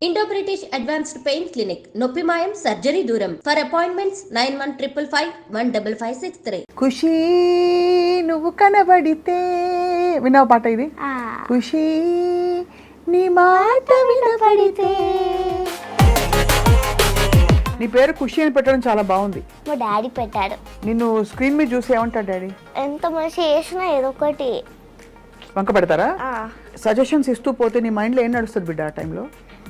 Indo British advanced pain clinic, నొప్పి మాయం, surgery దూరం. For appointments 9155556563. ఖుషీ నువ్వు కనబడితే, విన్నావు పాట ఇది? ఖుషీ నీ మాట వినబడితే. నీ పేరు ఖుషి అని పెట్టడం చాలా బాగుంది. మా డాడీ పెట్టాడు. నిన్ను స్క్రీన్ మీద చూసి ఏమంటాడు డాడీ? ఎంత మంచి చేసినా ఏదో ఒకటి వంక పెడతారా? సజెషన్స్ ఇస్తూ పోతే నీ మైండ్లో ఏం నడుస్తుంది బిడ్డ ఆ టైంలో?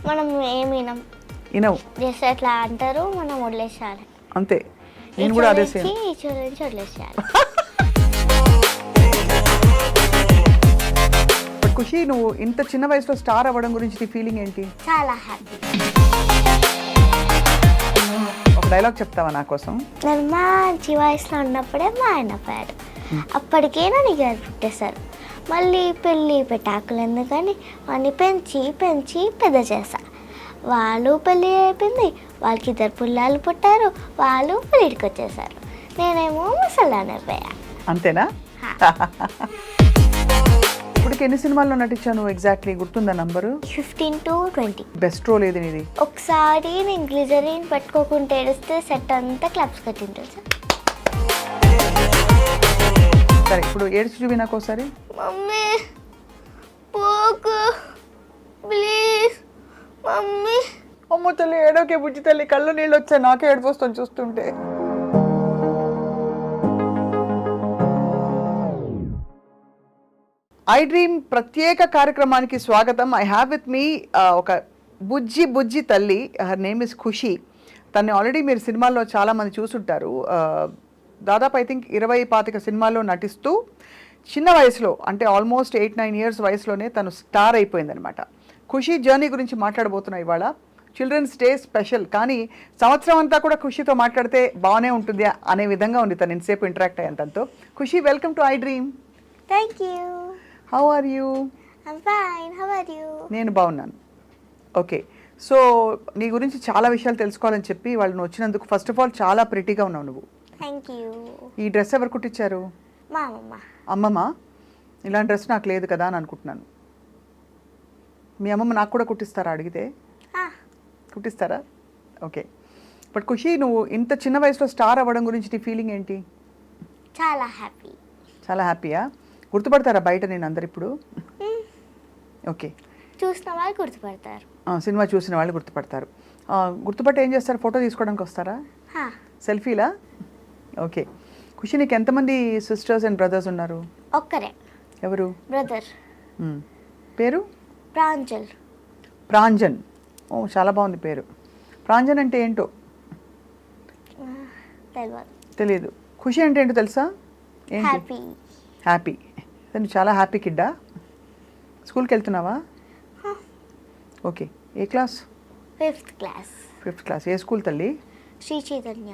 మనం ఏమి వినవు, జస్ట్ అట్లా అంటారు, మనం వదిలేసేయాలి అంతే. నేను కూడా అదే సేమ్. నుంచి వదిలేసేయాలి. ఖుషి, నువ్వు ఇంత చిన్న వయసులో స్టార్ అవ్వడం గురించి నీ ఫీలింగ్ ఏంటి? చాలా హ్యాపీ. ఒక డైలాగ్ చెప్తావా నా కోసం? నేను మంచి వయసులో ఉన్నప్పుడే మా ఆయన పోయాడు. అప్పటికే నన్ను గారు పుట్టేశారు. మళ్ళీ పెళ్ళి పెటాకులు ఎందుకని వాడిని పెంచి పెంచి పెద్ద చేశా. వాళ్ళు పెళ్ళి అయిపోయింది, వాళ్ళకి 2 పిల్లలు పుట్టారు, వాళ్ళు పెళ్ళికి వచ్చేసారు. నేనేమో ముసలానే అయిపోయా. అంతేనా? ఇప్పటికి ఎన్ని సినిమాల్లో నటించాను ఎగ్జాక్ట్లీ గుర్తుందా నంబరు? 15 to 20. బెస్ట్ రోల్ ఏది నీది? ఒకసారి నేను గ్లిజరిన్ పెట్టుకోకుండా ఏడిస్తే సెట్ అంతా క్లాప్స్ కట్టింది తెలుసా. సరే, ఇప్పుడు ఏడ్చి చూపి నాకు ఒకసారి. మమ్మీ పోకు ప్లీజ్ మమ్మీ. అమ్మ తల్లి, ఏడోకే బుజ్జి తల్లి, కళ్ళు నీళ్ళు వచ్చాయి, నాకే ఏడుపు వస్తుంది చూస్తుంటే. ఐ డ్రీమ్ ప్రత్యేక కార్యక్రమానికి స్వాగతం. ఐ హ్యావ్ విత్ మీ ఒక బుజ్జి తల్లి. హర్ నేమ్ ఇస్ ఖుషి. తన్ని ఆల్రెడీ మీరు సినిమాల్లో చాలామంది చూసుంటారు. దాదాపు ఐ థింక్ 20-25 సినిమాల్లో నటిస్తూ చిన్న వయసులో, అంటే ఆల్మోస్ట్ 8-9 years వయసులోనే తను స్టార్ అయిపోయిందనమాట. ఖుషి జర్నీ గురించి మాట్లాడబోతున్నాయి ఇవాళ. చిల్డ్రన్స్ డే స్పెషల్, కానీ సంవత్సరం అంతా కూడా ఖుషితో మాట్లాడితే బాగానే ఉంటుంది అనే విధంగా ఉంది తను ఇంతసేపు ఇంటరాక్ట్ అయ్యాను తనతో. Khushi, welcome to I dream. Thank you. How are you? I'm fine. How are you? నేను బాగున్నాను. ఓకే, సో నీ గురించి చాలా విషయాలు తెలుసుకోవాలని చెప్పి వాళ్ళు వచ్చినందుకు ఫస్ట్ ఆఫ్ ఆల్ చాలా ప్రిటీగా ఉన్నావు నువ్వు. Thank you. ఈ డ్రెస్ ఎవరు కుట్టించారు? మా అమ్మమ్మ. అమ్మమ్మ? ఇలాంటి డ్రెస్ నాకు లేదు కదా అని అనుకుంటున్నాను. మీ అమ్మమ్మ నాకు కూడా కుట్టిస్తారా అడిగితే? కుట్టిస్తారా? ఓకే. బట్ ఖుషి, నువ్వు ఇంత చిన్న వయసులో స్టార్ అవ్వడం గురించి నీ ఫీలింగ్ ఏంటి? చాలా హ్యాపీ. చాలా హ్యాపీయా? గుర్తుపడతారా బయట నేను అందరు ఇప్పుడు? ఓకే, చూసిన వాళ్ళు గుర్తుపడతారు. సినిమా చూసిన వాళ్ళు గుర్తుపడతారు. గుర్తుపట్టి ఏం చేస్తారు? ఫోటో తీసుకోవడానికి వస్తారా? సెల్ఫీలా? ఓకే. ఖుషి, నీకు ఎంతమంది సిస్టర్స్ అండ్ బ్రదర్స్ ఉన్నారు? ఒక్కరే. ఎవరు? బ్రదర్. పేరు? ప్రాంజల్. ప్రాంజన్. ఓ, చాలా బాగుంది పేరు. ప్రాంజన్ అంటే ఏంటో తెలియదు. ఖుషి అంటే ఏంటో తెలుసా? హ్యాపీ. హ్యాపీ. నువ్వు చాలా హ్యాపీ కిడ్డా? స్కూల్కి వెళ్తున్నావా? ఓకే. ఏ class? 5th class. 5th class. ఏ స్కూల్ తల్లి? శ్రీ చైతన్య.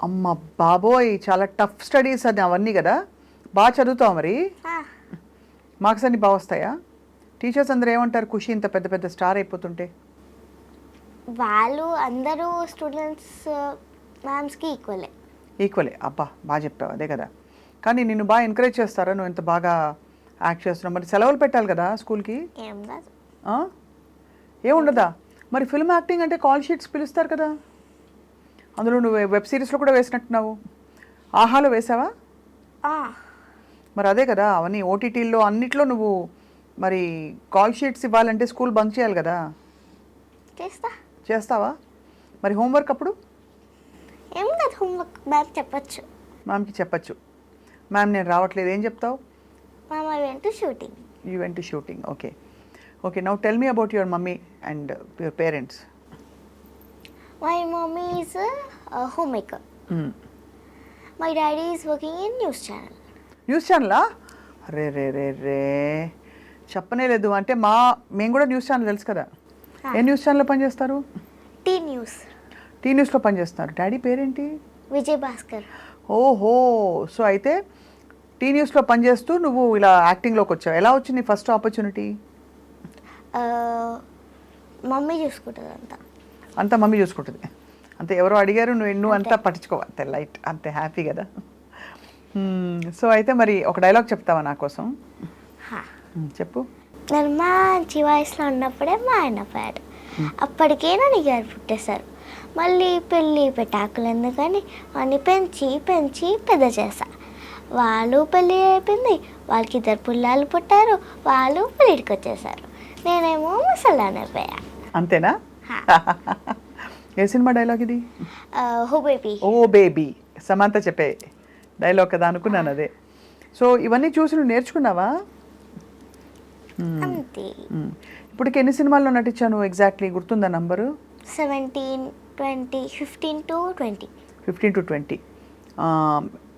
అమ్మ బాబోయ్, చాలా టఫ్ స్టడీస్ అని అవన్నీ కదా. బాగా చదువుతావు మరి? మార్క్స్ అన్నీ బాగా వస్తాయా? టీచర్స్ అందరూ ఏమంటారు ఖుషి ఇంత పెద్ద పెద్ద స్టార్ అయిపోతుంటే? వాళ్ళు అందరూ స్టూడెంట్స్ మ్యామ్స్కి ఈక్వలే. అబ్బా, బాగా చెప్పావు, అదే కదా. కానీ నిన్ను బాగా ఎంకరేజ్ చేస్తారా నువ్వు ఇంత బాగా యాక్ట్ చేస్తున్నావు? మరి సెలవులు పెట్టాలి కదా స్కూల్కి? ఏముండదా? మరి ఫిల్మ్ యాక్టింగ్ అంటే కాల్ షీట్స్ పిలుస్తారు కదా. అందులో నువ్వు వెబ్ సిరీస్లో కూడా వేసినట్టున్నావు. ఆహాలో వేసావా? మరి అదే కదా, అవన్నీ ఓటీటీల్లో అన్నిట్లో నువ్వు మరి కాల్ షీట్స్ ఇవ్వాలంటే స్కూల్ బంక్ చేయాలి కదా. చేస్తావా? మరి హోంవర్క్ అప్పుడు? హోంవర్క్ మ్యామ్ చెప్పచ్చు. మ్యామ్కి చెప్పచ్చు. మ్యామ్ నేను రావట్లేదు ఏం చెప్తావు? Ma'am I went to shooting. You went to shooting. Okay. Okay, now tell me about your mummy and your parents. My mommy is a homemaker. My daddy is working in news channel. News ఛానలా? రే రే రే రే చెప్పనే లేదు. అంటే మేము కూడా న్యూస్ ఛానల్ తెలుసు కదా. ఏ న్యూస్ ఛానల్లో పనిచేస్తారు? Tea news. టీ న్యూస్లో పనిచేస్తున్నారు. డాడీ పేరేంటి? విజయ్ భాస్కర్. ఓహో, సో అయితే టీ న్యూస్లో పనిచేస్తూ నువ్వు ఇలా యాక్టింగ్లోకి వచ్చావు. ఎలా వచ్చింది ఫస్ట్ ఆపర్చునిటీ? మమ్మీ చూసుకుంటుంది అంతా మమ్మీ చూసుకుంటుంది. అంతే, ఎవరో అడిగారు నువ్వు అంతా పట్టించుకో, అంతే లైట్, అంతే హ్యాపీ కదా. సో అయితే మరి ఒక డైలాగ్ చెప్తావా నా కోసం? చెప్పు. నేను మంచి వయసులో ఉన్నప్పుడే మా ఆయన పోయాడు. అప్పటికే నన్ను గారు పుట్టేశారు. మళ్ళీ పెళ్ళి పెటాకులు ఎందుకని వాడిని పెంచి పెంచి పెద్ద చేశా. వాళ్ళు పెళ్ళి అయిపోయింది, వాళ్ళకి 2 పిల్లలు పుట్టారు, వాళ్ళు పెళ్ళికి వచ్చేసారు. నేనేమో ముసలానే అయిపోయా. అంతేనా? ఏ సినిమా డైలాగ్ ఇది? హో బేబీ. ఓ బేబీ సమంత చెప్పే డైలాగ్ కదా అనుకున్నాను అదే. సో ఇవన్నీ చూసి నువ్వు నేర్చుకున్నావా? అంతే. ఇప్పటికి ఎన్ని సినిమాల్లో నటించాను ఎగ్జాక్ట్లీ గుర్తుందా నంబరు? 17, 20, 15 to 20. 15 to 20.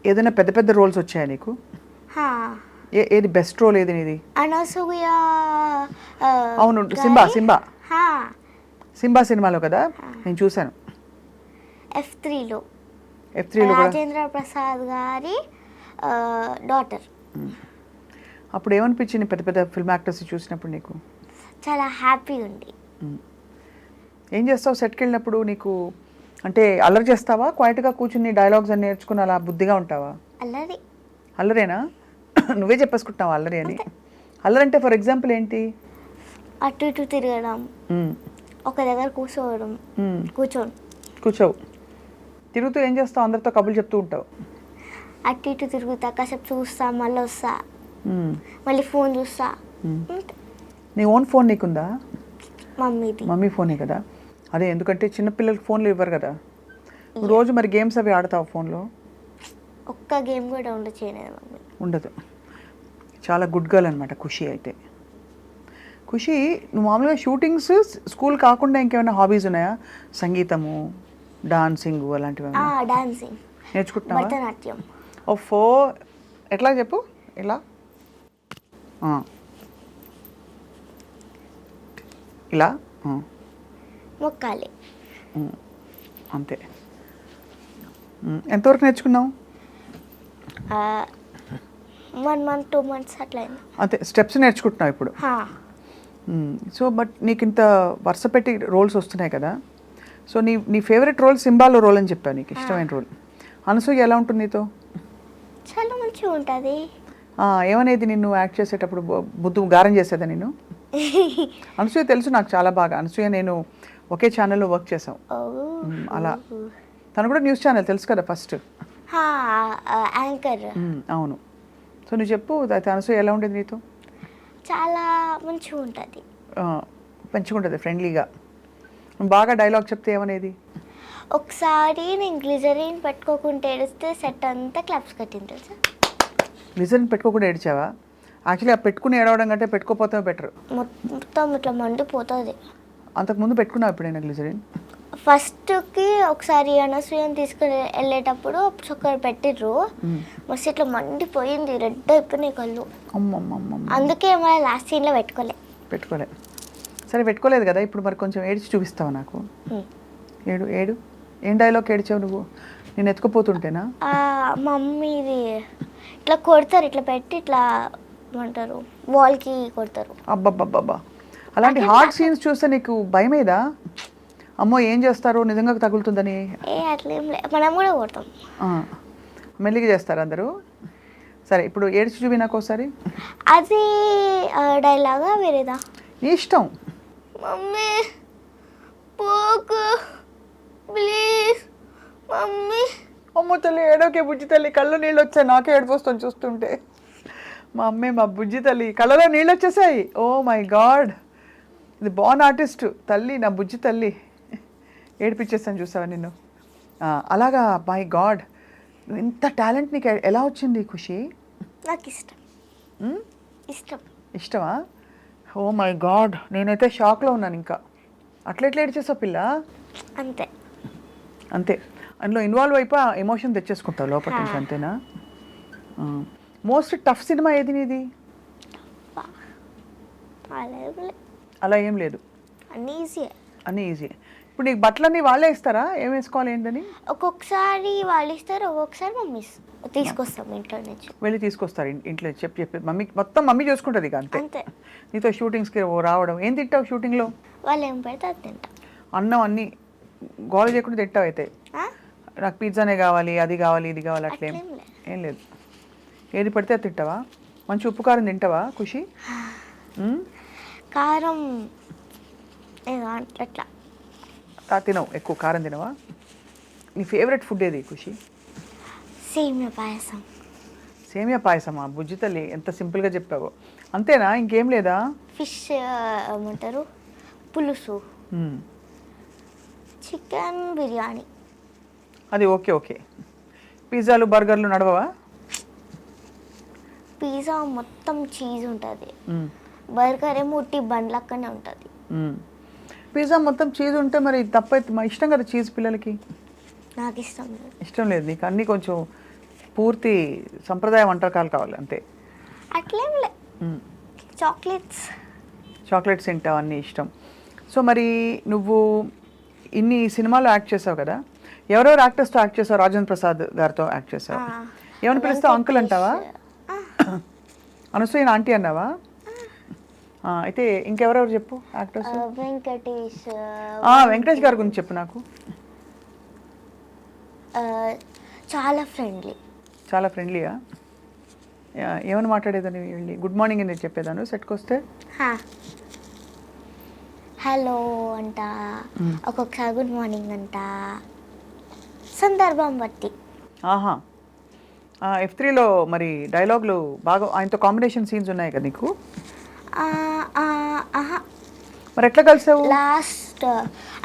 ఏదైనా పెద్ద పెద్ద రోల్స్ వచ్చాయా నీకు? ఏది బెస్ట్ రోల్ ఏది నీది? అనసూయ. అవును, సింబా సింబా సినిమాలో కదా నేను చూశాను. F3లో కూడా రాజేంద్ర ప్రసాద్ గారి డాటర్. అప్పుడు ఏమనిపించింది పెద్ద పెద్ద ఫిల్మ్ యాక్టర్స్ చూసినప్పుడు నీకు? చాలా హ్యాపీ ఉంది. ఏం చేస్తావు సెట్కి వెళ్ళినప్పుడు? నీకు అంటే అల్లరి చేస్తావా, క్వైట్గా కూర్చుని డైలాగ్స్ అని నేర్చుకుని అలా బుద్ధిగా ఉంటావా? అల్లరేనా? నువ్వే చెప్పేసుకుంటున్నావు అల్లరి అని. అల్లరి అంటే ఫర్ ఎగ్జాంపుల్ ఏంటి? అటు ఇటు తిరగడం, ఒక దగ్గర కూర్చోవు. తిరుగుతూ ఏం చేస్తావు? అందరితో కబుర్లు చెప్తూ ఉంటావు. అటు ఇటు తిరుగుతా, కాసేపు చూస్తా, మళ్ళీ వస్తా, మళ్ళీ ఫోన్ చూస్తా. నీ ఓన్ ఫోన్ నీకుందా? మమ్మీ ఫోనే కదా. అదే, ఎందుకంటే చిన్నపిల్లలకి ఫోన్లు ఇవ్వరు కదా. రోజు మరి గేమ్స్ అవి ఆడతావు ఫోన్లో? ఒక్క గేమ్ కూడా ఉండదు. చాలా గుడ్ గర్ల్ అనమాట ఖుషి. అయితే ఖుషి, నువ్వు మామూలుగా షూటింగ్స్ స్కూల్ కాకుండా ఇంకేమైనా హాబీస్ ఉన్నాయా? సంగీతము, డాన్సింగ్ అలాంటివి డాన్సింగ్ నేర్చుకుంటున్నావా? భరతనాట్యం. ఓఫో, ఎట్లా చెప్పు? ఇలా ఇలా మొక్కాలి. అంతే. ఎంతవరకు నేర్చుకున్నావు? 1 month 2 months అట్లా. అంతే, స్టెప్స్ నేర్చుకుంటున్నావు ఇప్పుడు. సో బట్ నీకు ఇంత వరుస పెట్టి రోల్స్ వస్తున్నాయి కదా. సో నీ ఫేవరెట్ రోల్ సింబాలో రోల్ అని చెప్పావు, నీకు ఇష్టమైన రోల్. అనసూయ ఎలా ఉంటుంది నీతో? చాలా మంచిగా ఉంటుంది. ఏమనేది నిన్ను యాక్ట్ చేసేటప్పుడు? బుద్ధు గారం చేసేదా నిన్ను? అనసూయ తెలుసు నాకు చాలా బాగా. అనసూయ నేను ఒకే ఛానల్లో వర్క్ చేసాం అలా. తను కూడా న్యూస్ ఛానల్ తెలుసు కదా ఫస్ట్, యాంకర్. అవును. సో నువ్వు చెప్పు, అయితే అనసూయ ఎలా ఉండేది నీతో? చాలా మంచిగా ఉంటుంది. మంచిగా ఉంటుంది, ఫ్రెండ్లీగా. బాగా డైలాగ్ చెప్తే ఏమనేది? ఒకసారి నేను గ్లిజరిన్ పెట్టుకోకుండా ఏడిస్తే సెట్ అంతా క్లాప్స్ కట్టింది తెలుసా. గ్లిజరిన్ పెట్టుకోకుండా ఏడిచావా? యాక్చువల్లీ ఆ పెట్టుకుని ఏడవడం కంటే పెట్టుకోపోతే బెటర్. మొత్తం ఇట్లా మండిపోతుంది. అంతకుముందు పెట్టుకున్నావు ఎప్పుడైనా గ్లిజరిన్? ఫస్ట్కి ఒకసారి అనసూయని తీసుకుని వెళ్ళేటప్పుడు ఒకరు పెట్టిర్రు, మస్తు ఇట్లా మండిపోయింది, రెడ్ అయిపోయినాయి కళ్ళు. అందుకే మళ్ళీ లాస్ట్ సీన్లో పెట్టుకోలే. సరే పెట్టుకోలేదు కదా, ఇప్పుడు మరి కొంచెం ఏడిచి చూపిస్తావా నాకు? ఏడు. ఏం డైలాగ్ ఏడిచావు నువ్వు? నేను ఎత్తుకుపోతుంటేనా? మమ్మీది ఇట్లా కొడతారు, ఇట్లా పెట్టి ఇట్లా ఏమంటారు, వాల్కి కొడతారు. అబ్బబ్బబ్బబ్బా, అలాంటి హార్డ్ సీన్స్ చూస్తే నీకు భయమేదా? అమ్మో ఏం చేస్తారు, నిజంగా తగులుతుందని? అట్లేం లేదు, మనం కూడా కొడతాం. మెల్లిగా చేస్తారు అందరూ. సరే ఇప్పుడు ఏడ్చి చూపి నాకు ఒకసారి. అది డైలాగా వేరేదా? నీ ఇష్టం. మమ్మీ పోకు ప్లీజ్ మమ్మీ. అమ్మో తల్లి, ఏడోకే బుజ్జి తల్లి, కళ్ళు నీళ్ళు వచ్చాయి. నాకే ఏడుపు వస్తుంది చూస్తుంటే. మా అమ్మే, మా బుజ్జి తల్లి కళ్ళలో నీళ్ళు వచ్చేసాయి. ఓ మై గాడ్, ఇది బాన్ ఆర్టిస్ట్ తల్లి, నా బుజ్జి తల్లి. ఏడిపించేస్తాను చూసావా నిన్ను? అలాగా. మై గాడ్, ఇంత టాలెంట్ నీకు ఎలా వచ్చింది ఖుషి? నాకు ఇష్టమా? ఓ మై గాడ్, నేనైతే షాక్లో ఉన్నాను. ఇంకా అట్లా ఎట్లా ఏడ్చేసావు పిల్ల? అంతే. అందులో ఇన్వాల్వ్ అయిపోయి ఎమోషన్ తెచ్చేసుకుంటావు లోపల నుంచి, అంతేనా? మోస్ట్ టఫ్ సినిమా ఏది నీది? అలా ఏం లేదు, అన్నీ ఈజీ. ఇప్పుడు నీకు బట్టలన్నీ వాళ్ళే ఇస్తారా, ఏం వేసుకోవాలి ఏంటని? ఒక్కొక్కసారి వాళ్ళు ఇస్తారు, ఒక్కొక్కసారి మమ్మీ తీసుకొస్తాం ఇంట్లో నుంచి. వెళ్ళి తీసుకొస్తారు ఇంట్లో చెప్పి మమ్మీ, మొత్తం మమ్మీ చూసుకుంటుంది ఇక. అంతే. నీతో షూటింగ్స్కి రావడం. ఏం తింటావు షూటింగ్లో? వాళ్ళు ఏం పెడితే అది తింటా. అన్నం అన్నీ గోల చేయకుండా తింటావు అయితే? నాకు పిజ్జానే కావాలి, అది కావాలి, ఇది కావాలి అట్లేం ఏం లేదు. ఏది పడితే అది తింటావా? మంచి ఉప్పు కారం తింటావా ఖుషి? కారం ఏదో అట్లా తినవు, ఎక్కువ కారం తినవా? నీ ఫేవరెట్ ఫుడ్ ఏది ఖుషి? సేమియా పాయసం. సేమియా పాయసమా? బుజ్జి తల్లి ఎంత సింపుల్గా చెప్పావో. అంతేనా, ఇంకేం లేదా? ఫిష్ ఏమంటారు, పులుసు, మ్మ్. చికెన్ బిర్యానీ. అది ఓకే ఓకే. పిజ్జాలు బర్గర్లు నడవవా? పిజ్జా మొత్తం చీజ్ ఉంటుంది, మ్మ్. బర్గర్ ఏమో ఉట్టి బండ్లక్కనే ఉంటుంది. మ్మ్. పిజ్జా మొత్తం చీజ్ ఉంటే మరి తప్పైతే మా ఇష్టం కదా చీజ్ పిల్లలకి. నాకు ఇష్టం లేదు. ఇష్టం లేదు నీకు, అన్నీ కొంచెం పూర్తి సంప్రదాయ వంటకాలు కావాలి అంతే. అట్లేం లే, చాక్లెట్స్. చాక్లెట్స్ తింటావు, అన్నీ ఇష్టం. సో మరి నువ్వు ఇన్ని సినిమాలో యాక్ట్ చేసావు కదా, ఎవరెవరు యాక్టర్స్తో యాక్ట్ చేసావు? రాజేంద్ర ప్రసాద్ గారితో యాక్ట్ చేసావు. ఏమని పిలుస్తావు? అంకుల్ అంటావా? అనసూయ ఆంటీ అన్నావా? అయితే ఇంకెవరెవరు చెప్పు యాక్టర్స్. వెంకటేష్. వెంకటేష్ గారి గురించి చెప్పు నాకు. చాలా ఫ్రెండ్లీ. చాలా ఫ్రెండ్లీయా? ఏమని మాట్లాడేదని వెళ్ళి గుడ్ మార్నింగ్ అని చెప్పేదాను సెట్కి వస్తే? హలో అంట, ఒక్కొక్కసారి గుడ్ మార్నింగ్ అంట, సందర్భం బట్టి. ఆహా. F3లో మరి డైలాగులు బాగా ఆయనతో కాంబినేషన్ సీన్స్ ఉన్నాయి కదా నీకు? మరి ఎట్లా కలిసావు? లాస్ట్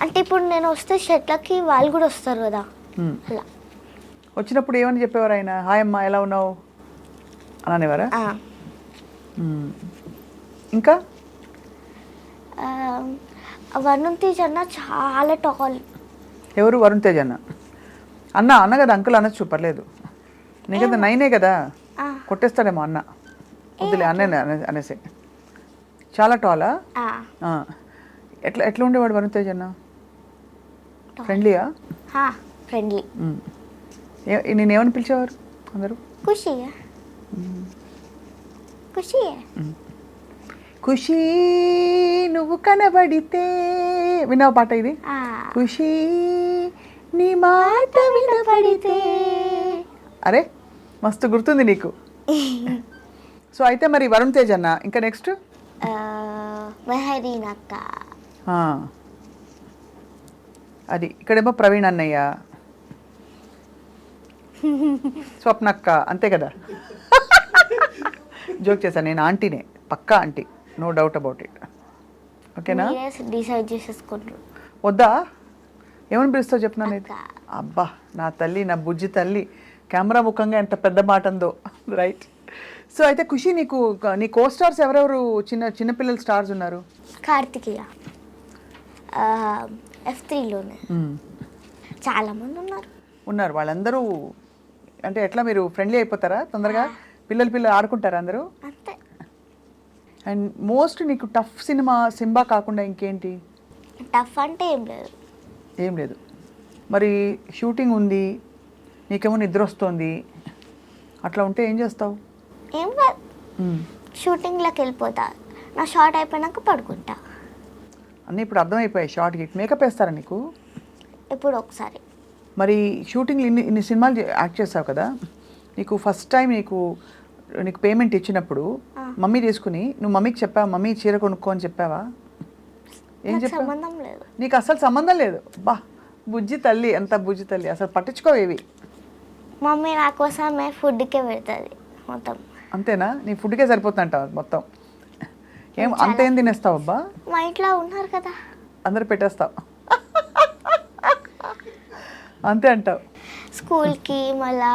అంటే ఇప్పుడు నేను వస్తే షెట్లకి వాళ్ళు కూడా వస్తారు కదా, అలా వచ్చినప్పుడు ఏమని చెప్పేవారు ఆయన? హాయ్ అమ్మా ఎలా ఉన్నావు అని అనేవారా? ఇంకా వరుణ్ తేజ్ అన్న చాలా టాల్. ఎవరు? వరుణ్ తేజ్ అన్న. అన్న కదా, అంకుల్ అనొచ్చు, పర్లేదు. నీ కదా నైనే కదా, కొట్టేస్తాడేమో అన్న. వద్దులే అన్నే అనేసి. చాలా టాలా? ఎట్లా ఉండేవాడు వరుణ్ తేజ్ అన్న? ఫ్రెండ్లీయా? ఫ్రెండ్లీ. నేనేమని పిలిచేవారు అందరూ? ఖుషి. ఖుషి. ఖుషి నువ్వు కనబడితే, విన్నావు పాట ఇది? ఖుషి నీ మాట వినబడితే. అరే మస్తు గుర్తుంది నీకు. సో అయితే మరి వరుణ్ తేజ్ అన్న, ఇంకా నెక్స్ట్ మెహరీనక్క. అది ఇక్కడేమో ప్రవీణ్ అన్నయ్య, స్వప్నక్క, అంతే కదా? జోక్ చేశాను, నేను ఆంటీనే, పక్కా aunty, no doubt about it. ఓకేనా? డిసైడ్ చేసేసుకుంటారు. వద్దా? ఏమని పిలుస్తావు చెప్పినా? అబ్బా నా తల్లి, నా బుజ్జి తల్లి, కెమెరా ముఖంగా ఎంత పెద్ద మాట ఉందో. రైట్. సో అయితే ఖుషి, నీ కో స్టార్స్ ఎవరెవరు? చిన్నపిల్లల స్టార్స్ ఉన్నారు. కార్తికేయ F3లోనే చాలామంది ఉన్నారు. వాళ్ళందరూ అంటే ఎట్లా మీరు ఫ్రెండ్లీ అయిపోతారా తొందరగా? పిల్లలు ఆడుకుంటారా అందరూ? అంతే. అండ్ మోస్ట్ నీకు టఫ్ సినిమా సింబా కాకుండా ఇంకేంటి? టఫ్ అంటే ఏం లేదు. మరి షూటింగ్ ఉంది, నీకేమో నిద్ర వస్తుంది, అట్లా ఉంటే ఏం చేస్తావు? ఏం కాదు, షూటింగ్లోకి వెళ్ళిపోతా, నా షార్ట్ అయిపోయినాక పడుకుంటా. అన్నీ ఇప్పుడు అర్థమైపోయాయి. షార్ట్కి మేకప్ వేస్తారా నీకు? ఇప్పుడు ఒకసారి. మరి షూటింగ్లు ఇన్ని సినిమాలు యాక్ట్ చేస్తావు కదా, నీకు ఫస్ట్ టైం నీకు పేమెంట్ ఇచ్చినప్పుడు మమ్మీ తీసుకుని నువ్వు మమ్మీకి చెప్పావా? మమ్మీ చీర కొనుక్కో అని చెప్పావా? ఏం చెప్పావు? సంబంధం లేదు. నీకు అసలు సంబంధం లేదు? బా బుజ్జి తల్లి, అంత బుజ్జి తల్లి, అసలు పట్టించుకోవేవి. మమ్మీ నా కోసమే ఫుడ్కే పెడుతుంది మొత్తం. అంతేనా? నీ ఫుడ్కే సరిపోతుందంటావు మొత్తం? అంతేం తినేస్తావు అబ్బా? మా ఇంట్లో ఉన్నారు కదా, అందరు పెట్టేస్తావు అంతే అంటావు? స్కూల్కి మళ్ళా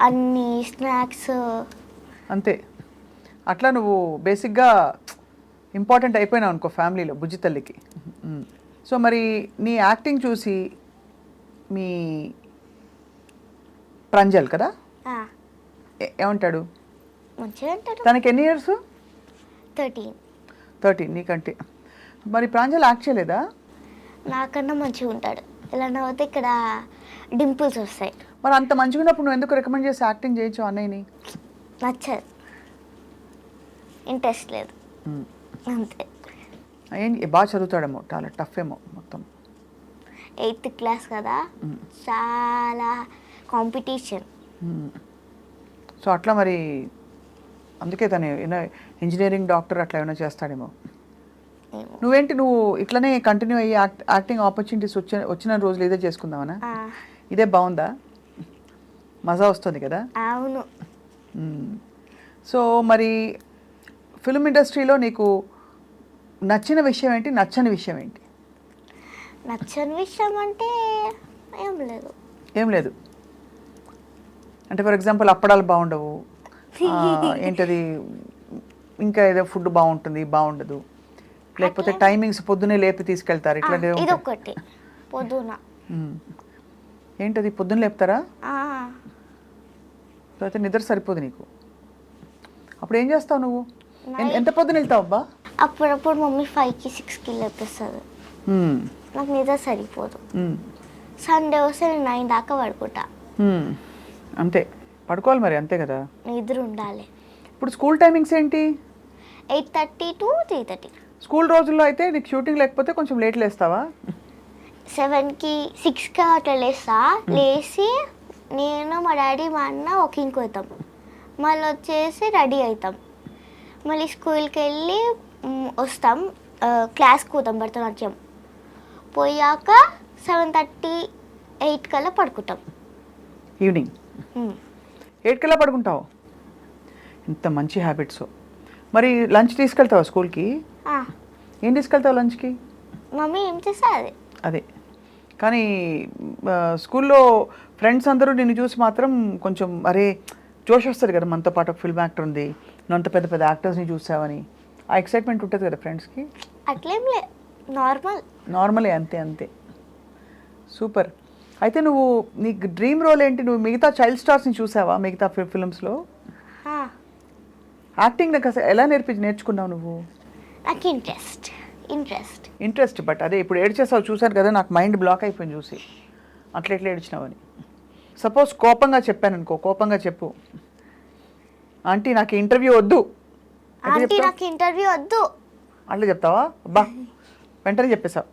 అన్ని స్నాక్స్ అంతే. అట్లా నువ్వు బేసిక్గా ఇంపార్టెంట్ అయిపోయినావు అనుకో ఫ్యామిలీలో, బుజ్జి తల్లికి. సో మరి నీ యాక్టింగ్ చూసి మీ ప్రంజల్ కదా ఏమంటాడు? మంచిగా అంటాడు. తనకి ఎన్ని ఇయర్స్? 13. నీకంటే. మరి ప్రాంజల్ యాక్ట్ చేయలేదా? నాకన్నా మంచిగా ఉంటాడు. ఇలా నవ్వుతే ఇక్కడ డింపుల్స్ వస్తాయి. మరి అంత మంచిగా ఉన్నప్పుడు నువ్వు ఎందుకు రికమెండ్ చేసి యాక్టింగ్ చేయించు అన్నయ్యని? నచ్చదు, ఇంట్రెస్ట్ లేదు అంతే. బాగా చదువుతాడేమో, చాలా టఫ్ ఏమో మొత్తం. 8th క్లాస్ కదా, చాలా కాంపిటీషన్. సో అట్లా మరి అందుకే తను ఇంజనీరింగ్ డాక్టర్ అట్లా ఏమైనా చేస్తాడేమో. ఏమో. నువ్వు ఇట్లనే కంటిన్యూ అయ్యి యాక్టింగ్ ఆపర్చునిటీస్ వచ్చిన రోజులు ఇదే చేసుకుందామనా? ఆ, ఇదే బాగుందా? మజా వస్తుంది కదా? అవును. సో మరి ఫిల్మ్ ఇండస్ట్రీలో నీకు నచ్చిన విషయం ఏంటి, నచ్చని విషయం ఏంటి? నచ్చని విషయం అంటే ఏం లేదు. ఏం లేదు అంటే ఫర్ ఎగ్జాంపుల్ అప్పడాలు బాగుండవు, ఏంటది ఇంకా ఏదో ఫుడ్ బాగుండదు, లేకపోతే టైమింగ్స్ పొద్దునే లేపి తీసుకెళ్తారు ఇట్లాంటివి ఉంటాయి. ఇదొకటి పొద్దున. ఏంటది పొద్దున్న లేపుతారా? ఆ, అయితే నిద్ర సరిపోదు నీకు. అప్పుడు ఏం చేస్తావు నువ్వు? ఎంత పొద్దున వెళ్తావు అబ్బా? అప్పుడప్పుడు మమ్మీ 5కి 6కి లేపిస్తుంది. నాకు నిద్ర సరిపోదు. సండే వస్తే నేను 9 దాకా పడుకుంటా. అంతే పడుకోవాలి మరి, అంతే కదా, నిద్ర ఉండాలి. ఇప్పుడు స్కూల్ టైమింగ్స్ ఏంటి? 8:30 to 3:30. స్కూల్ రోజుల్లో అయితే నీకు షూటింగ్ లేకపోతే కొంచెం లేట్ లేస్తావా? 7కి 6కి అట్లా లేచి నేను మా డాడీ మా అన్న వాకింగ్కి పోతాం, మళ్ళీ వచ్చేసి రెడీ అవుతాం, మళ్ళీ స్కూల్కి వెళ్ళి వస్తాం, క్లాస్కి పోతాం భరతనాట్యం, పోయాక 7:30 8 కల్లా పడుకుంటాం. ఈవినింగ్ 8 కల్లా పడుకుంటావు? ఇంత మంచి హ్యాబిట్స్. మరి లంచ్ తీసుకెళ్తావా స్కూల్కి? ఏం తీసుకెళ్తావు లంచ్కి? మమ్మీ ఏం చేస్తుంది అదే. కానీ స్కూల్లో ఫ్రెండ్స్ అందరూ నిన్ను చూసి మాత్రం కొంచెం అరే జోష్ వస్తుంది కదా, మనతో పాటు ఫిల్మ్ యాక్టర్ ఉంది, నువ్వు అంత పెద్ద పెద్ద యాక్టర్స్ని చూసావని ఆ ఎక్సైట్మెంట్ ఉంటుంది కదా ఫ్రెండ్స్కి? అట్లేం లే, నార్మలే, అంతే. సూపర్. అయితే నువ్వు నీ డ్రీమ్ రోల్ ఏంటి? నువ్వు మిగతా చైల్డ్ స్టార్స్ని చూసావా మిగతా ఫిల్మ్స్లో? యాక్టింగ్ నాకు అసలు ఎలా నేర్చుకున్నావు నువ్వు? నాకు ఇంట్రెస్ట్ బట్ అదే ఇప్పుడు ఏడ్చేసావు చూసాను కదా, నాకు మైండ్ బ్లాక్ అయిపోయింది చూసి, అట్లా ఎట్లా ఏడ్చినావని. సపోజ్ కోపంగా చెప్పాను అనుకో, కోపంగా చెప్పు, ఆంటీ నాకు ఇంటర్వ్యూ వద్దు అట్లా చెప్తావా? అబ్బా వెంటనే చెప్పేశావు.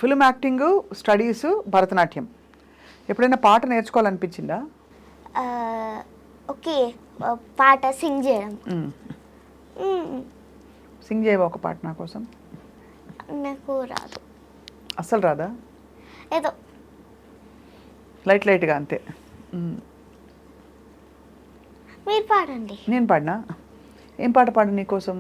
ఫిల్మ్ యాక్టింగ్, స్టడీస్, భరతనాట్యం, ఎప్పుడైనా పాట నేర్చుకోవాలనిపించిందా? ఓకే, పాట సింగ్ చేయడం. సింగ్ చేయవా ఒక పాట నా కోసం? నాకు రాదు. అస్సలు రాదా? ఏదో లైట్గా అంతే. మీరు పాడండి. నేను పాడినా? ఏం పాట పాడు నీకోసం?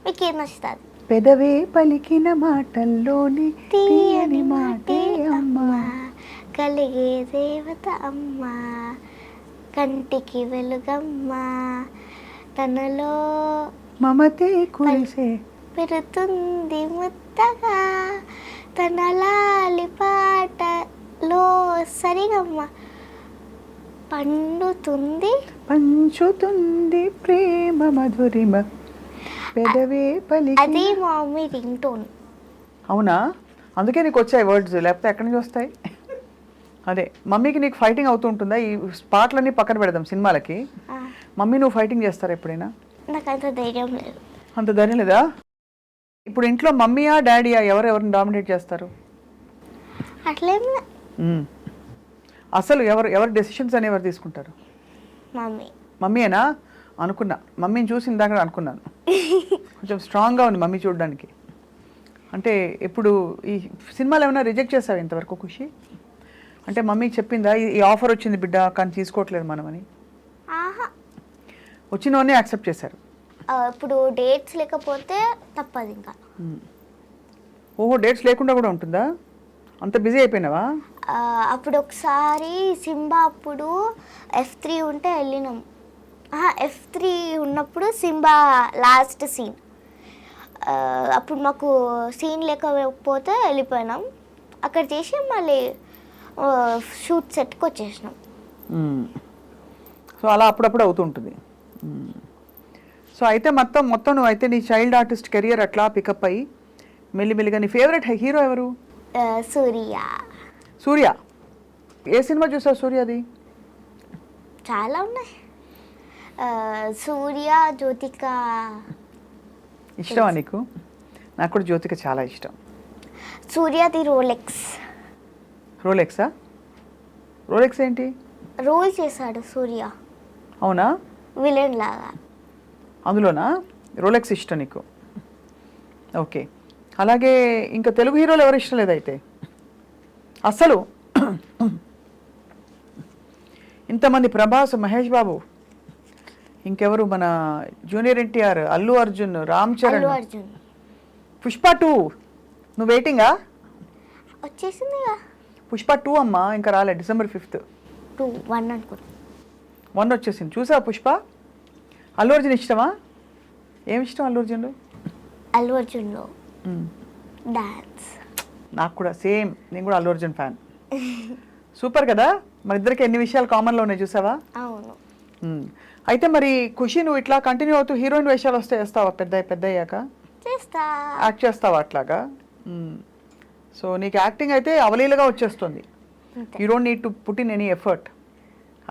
మీకేం నచ్చుతుంది? పెదవే పలికిన మాటల్లోని తీయని మాటే అమ్మా, కలిగే దేవత అమ్మా, కంటికి వెలుగమ్మా, తనలో మమతే కురిసే పెరుతుంది ముత్తగా, తన లాలి పాటలో సరిగమ్మ పంచుతుంది ప్రేమ మధురిమ, పెదవే పలికిన. అది మా మమ్మీ రింగ్ టోన్. అవునా? అందుకే నీకు వచ్చాయి వర్డ్స్, లేకపోతే ఎక్కడి నుంచి వస్తాయి? అదే మమ్మీకి నీకు ఫైటింగ్ అవుతూ ఉంటుందా? ఈ పాటలన్నీ పక్కన పెడదాం, సినిమాలకి మమ్మీ నువ్వు ఫైటింగ్ చేస్తారా ఎప్పుడైనా? నాకు అంత ధైర్యం లేదు. అంత ధైర్యం లేదా? ఇప్పుడు ఇంట్లో మమ్మీయా డాడీయా ఎవరిని డామినేట్ చేస్తారు? అట్లేం అసలు ఎవరు డెసిషన్స్ అని ఎవరు తీసుకుంటారు? మమ్మీయేనా? అనుకున్నా, మమ్మీని చూసి ఇందాక అనుకున్నాను కొంచెం స్ట్రాంగ్గా ఉంది మమ్మీ చూడడానికి. అంటే ఇప్పుడు ఈ సినిమాలు ఏమైనా రిజెక్ట్ చేస్తావు ఇంతవరకు ఖుషి? అంటే మమ్మీకి చెప్పిందా ఈ ఆఫర్ వచ్చింది బిడ్డ కానీ తీసుకోవట్లేదు మనమని? వచ్చినవన్నీ యాక్సెప్ట్ చేశారు. ఇప్పుడు డేట్స్ లేకపోతే తప్పదు ఇంకా. ఓహో, డేట్స్ లేకుండా కూడా ఉంటుందా? అంత బిజీ అయిపోయినావా? అప్పుడు ఒకసారి సింబా అప్పుడు F3 ఉంటే వెళ్ళినాం. F3 ఉన్నప్పుడు సింబా లాస్ట్ సీన్, అప్పుడు మాకు సీన్ లేకపోతే వెళ్ళిపోయినాం. అక్కడ చేసి మళ్ళీ షూట్ సెట్కి వచ్చేసినాం. సో అలా అప్పుడప్పుడు అవుతుంటుంది. సో అయితే మొత్తం నువ్వు అయితే నీ చైల్డ్ ఆర్టిస్ట్ కెరియర్ అట్లా పికప్ అయ్యి మెల్లిమెల్లిగా. నీ ఫేవరెట్ హీరో ఎవరు? సూర్య. ఏ సినిమా చూసావు సూర్యది? చాలా ఉన్నాయి. సూర్య, జ్యోతిక. ఇష్టమా నీకు? నాకు కూడా జ్యోతిక చాలా ఇష్టం. సూర్యది రోలెక్స్. రోలెక్సా? రోలెక్స్ ఏంటి? రోల్ చేశాడు సూర్య. అవునా? విలన్ లాగా. అందులోనా? రోలెక్స్ ఇష్టం నీకు. ఓకే, అలాగే ఇంకా తెలుగు హీరోలు ఎవరు ఇష్టం లేదైతే అసలు? ఇంతమంది, ప్రభాస్, మహేష్ బాబు, ఇంకెవరు, మన జూనియర్ ఎన్టీఆర్, అల్లు అర్జున్, రామ్ చరణ్, అల్లు అర్జున్, పుష్ప 2. నువ్వు వెయిటింగా? వచ్చేసింది పుష్ప 2 అమ్మా, ఇంకా రాలే, December 5th. 1 అనుకుంటా. 1 వచ్చేసింది. చూసావా పుష్ప? అల్లు అర్జున్ ఇష్టమా? ఏమి ఇష్టం అల్లు అర్జున్లో? అల్లు అర్జున్లో డాన్స్. నాకు కూడా సేమ్, నేను కూడా అల్లు అర్జున్ ఫ్యాన్. సూపర్ కదా, మన ఇద్దరికి ఎన్ని విషయాలు కామన్లో ఉన్నాయి చూసావా? అవును. అయితే మరి ఖుషి, నువ్వు ఇట్లా కంటిన్యూ అవుతూ హీరోయిన్ వేషాలు వస్తే వేస్తావా పెద్ద అయ్యాక? చేస్తా. యాక్ట్ చేస్తావా అట్లాగా? సో నీకు యాక్టింగ్ అయితే అవలీలగా వచ్చేస్తుంది. You don't need to put in any effort.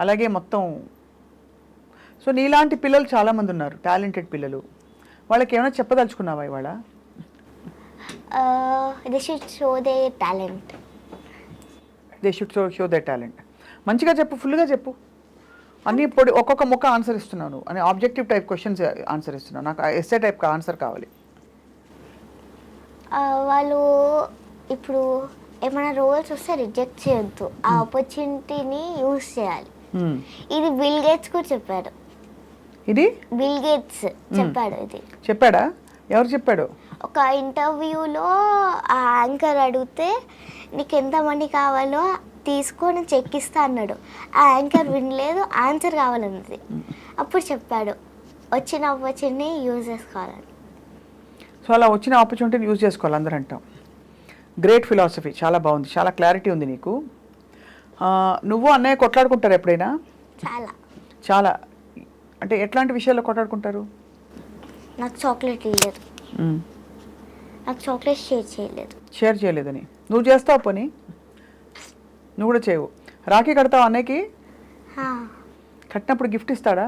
అలాగే మొత్తం. సో నీలాంటి పిల్లలు చాలామంది ఉన్నారు, టాలెంటెడ్ పిల్లలు. వాళ్ళకి ఏమైనా చెప్పదలుచుకున్నావా ఇవాళ? They should show their talent. They should show they talent. మంచిగా చెప్పు, ఫుల్గా చెప్పు. అన్ని పొడి ఒక్కొక్క ముక్క ఆన్సర్ ఇస్తున్నాను అని ఆబ్జెక్టివ్ టైప్ క్వశ్చన్స్ ఆన్సర్ ఇస్తున్నాను. నాకు ఎస్ఏ టైప్ ఆన్సర్ కావాలి. వాళ్ళు ఇప్పుడు ఏమైనా రోల్స్ వస్తే రిజెక్ట్ చేయొద్దు, ఆ ఆపర్చునిటీని యూజ్ చేయాలి. ఇది బిల్ గేట్స్ కూడా చెప్పాడు. ఇది బిల్ గేట్స్ చెప్పాడు. ఇది చెప్పాడా? ఎవరు చెప్పాడు? ఒక ఇంటర్వ్యూలో ఆ యాంకర్ అడిగితే నీకు ఎంతమంది కావాలో తీసుకొని చెక్ ఇస్తా అన్నాడు. ఆ యాంకర్ వినలేదు, ఆన్సర్ కావాలన్నది. అప్పుడు చెప్పాడు వచ్చిన ఆపర్చునిటీ యూజ్ చేసుకోవాలని. సో అలా వచ్చిన ఆపర్చునిటీని యూజ్ చేసుకోవాలి అందరూ అంటాం. గ్రేట్ ఫిలాసఫీ, చాలా బాగుంది, చాలా క్లారిటీ ఉంది నీకు. నువ్వు అన్నయ్య కొట్లాడుకుంటారు ఎప్పుడైనా? చాలా చాలా. అంటే ఎట్లాంటి విషయాల్లో కొట్లాడుకుంటారు? నాకు చాక్లెట్ ఇవ్వలేదు, నాకు చాక్లెట్ షేర్ చేయలేదని. నువ్వు చేస్తావు పని? నువ్వు కూడా చేయవు. రాఖీ కడతావు అన్నయ్యకి? కట్టినప్పుడు గిఫ్ట్ ఇస్తాడా?